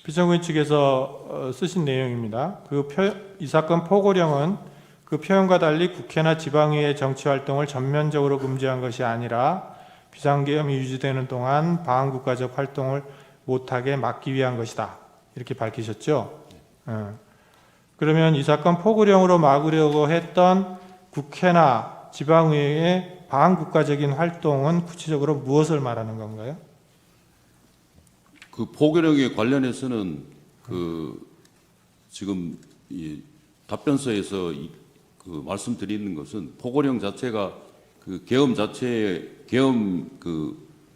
피청구인 측에서 쓰신 내용입니다. 이 사건 포고령은 그 표현과 달리 국회나 지방의회 정치활동을 전면적으로 금지한 것이 아니라 비상계엄이 유지되는 동안 방한국가적 활동을 못하게 막기 위한 것이다. 이렇게 밝히셨죠. 그러면 이 사건 포고령으로 막으려고 했던 국회나 지방의회의 방한국가적인 활동은 구체적으로 무엇을 말하는 건가요? 그 포고령에 관련해서는 지금 이 답변서에서 말씀드리는 것은 포고령 자체가 계엄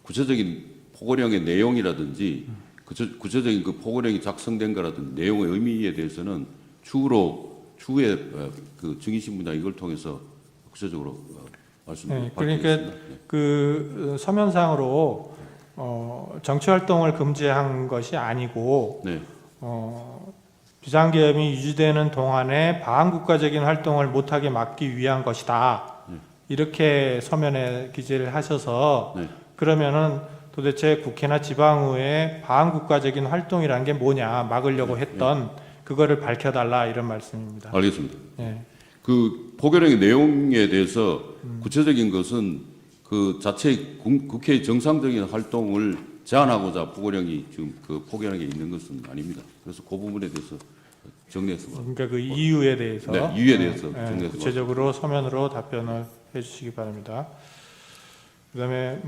구체적인 포고령의 내용이라든지 구체적인 포고령이 작성된 거라든지 내용의 의미에 대해서는 추후에 증인신문이나 이걸 통해서 구체적으로 말씀드리겠습니다. 그러니까 서면상으로 정치활동을 금지한 것이 아니고 네. 비상계엄이 유지되는 동안에 방한국가적인 활동을 못하게 막기 위한 것이다. 이렇게 서면에 기재를 하셔서 그러면은 도대체 국회나 지방의회의 방한국가적인 활동이라는 게 뭐냐 막으려고 했던 그거를 밝혀달라 이런 말씀입니다. 알겠습니다. 예. 그 포고령의 내용에 대해서 구체적인 것은 그 자체 국회의 정상적인 활동을 제한하고자 포고령이 지금 포고령에 있는 것은 아닙니다. 그래서 그 부분에 대해서 정리해서 그러니까 그 이유에 대해서 이유에 대해서 정리해서 구체적으로 서면으로 답변을 해주시기 바랍니다. 그다음에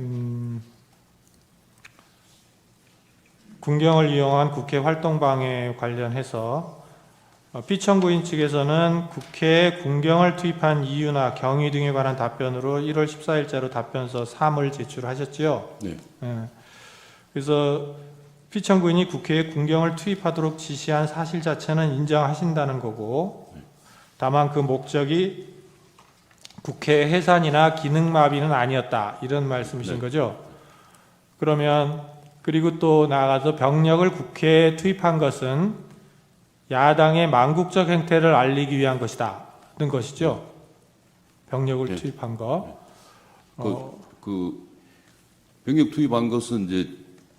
군경을 이용한 국회 활동 방해 관련해서 피청구인 측에서는 국회에 군경을 투입한 이유나 경위 등에 관한 답변으로 1월 14일자로 답변서 3을 제출하셨지요. 네. 그래서 피청구인이 국회에 군경을 투입하도록 지시한 사실 자체는 인정하신다는 거고, 다만 그 목적이 국회 해산이나 기능마비는 아니었다 이런 말씀이신 거죠. 그러면 그리고 또 나아가서 병력을 국회에 투입한 것은 야당의 망국적 행태를 알리기 위한 것이다. 는 것이죠. 병력을 투입한 거. 병력 투입한 것은 이제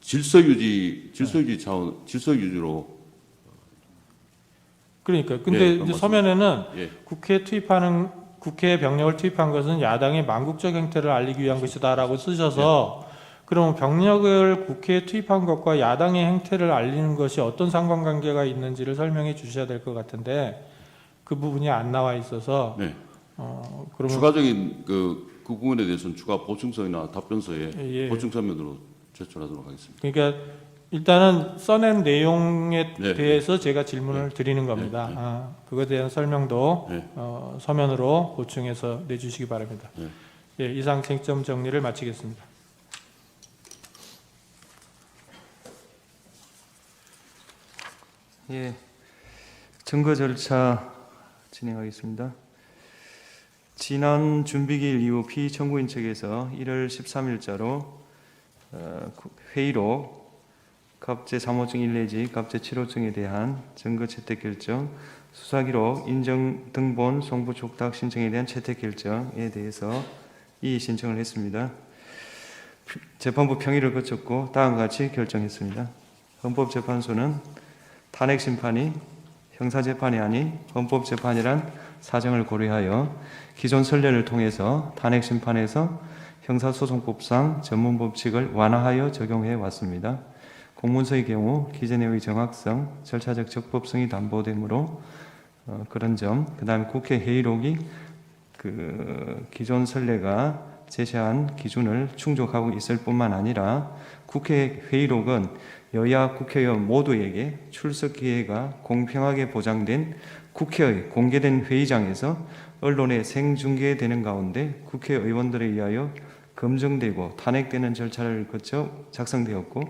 질서 유지로. 그러니까 근데 이제 서면에는 예. 국회에 병력을 투입한 것은 야당의 망국적 행태를 알리기 위한 것이다라고 쓰셔서 그럼 병력을 국회에 투입한 것과 야당의 행태를 알리는 것이 어떤 상관관계가 있는지를 설명해 주셔야 될 것 같은데 그 부분이 안 나와 있어서 그러면 추가적인 그 부분에 대해서는 추가 보충서나 답변서에 보충서면으로 제출하도록 하겠습니다. 그러니까 일단은 써낸 내용에 대해서 제가 질문을 드리는 겁니다. 그거에 대한 설명도 서면으로 보충해서 내주시기 바랍니다. 이상 쟁점 정리를 마치겠습니다. 증거 절차 진행하겠습니다. 지난 준비기일 이후 피청구인 측에서 1월 13일자로 회의로 갑제 3호증 1 내지 갑제 7호증에 대한 증거 채택 결정, 수사기록 인정 등본 송부 촉탁 신청에 대한 채택 결정에 대해서 이의 신청을 했습니다. 재판부 평의를 거쳤고 다음과 같이 결정했습니다. 헌법재판소는 탄핵 심판이 형사재판이 아닌 헌법재판이란 사정을 고려하여 기존 선례를 통해서 탄핵 심판에서 형사소송법상 전문 법칙을 완화하여 적용해 왔습니다. 공문서의 경우 기재 내용의 정확성, 절차적 적법성이 담보되므로 그런 점, 그다음 국회 회의록이 기존 선례가 제시한 기준을 충족하고 있을 뿐만 아니라 국회 회의록은 여야 국회의원 모두에게 출석 기회가 공평하게 보장된 국회의 공개된 회의장에서 언론에 생중계되는 가운데 국회의원들에 의하여 검증되고 탄핵되는 절차를 거쳐 작성되었고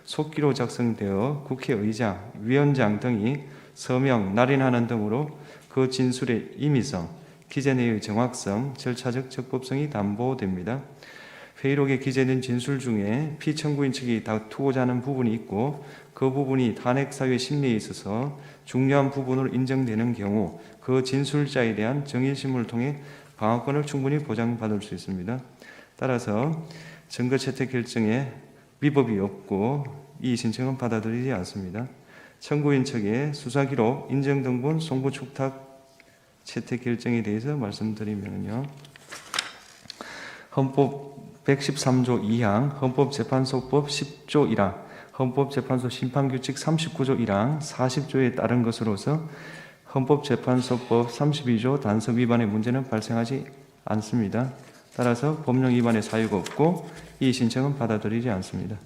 속기로 작성되어 국회의장, 위원장 등이 서명, 날인하는 등으로 그 진술의 임의성, 기재 내용의 정확성, 절차적 적법성이 담보됩니다. 회의록에 기재된 진술 중에 피청구인 측이 다투고자 하는 부분이 있고 그 부분이 탄핵 사유의 심리에 있어서 중요한 부분으로 인정되는 경우 그 진술자에 대한 정인심을 통해 방어권을 충분히 보장받을 수 있습니다. 따라서 증거 채택 결정에 위법이 없고 이 신청은 받아들이지 않습니다. 청구인 측의 수사기록, 인정등본, 송부 축탁 채택 결정에 대해서 말씀드리면요. 헌법 113조 2항, 헌법재판소법 10조 1항, 헌법재판소 심판규칙 39조 1항, 40조에 따른 것으로서 헌법재판소법 32조 단서 위반의 문제는 발생하지 않습니다. 따라서 법령 위반의 사유가 없고 이 신청은 받아들이지 않습니다.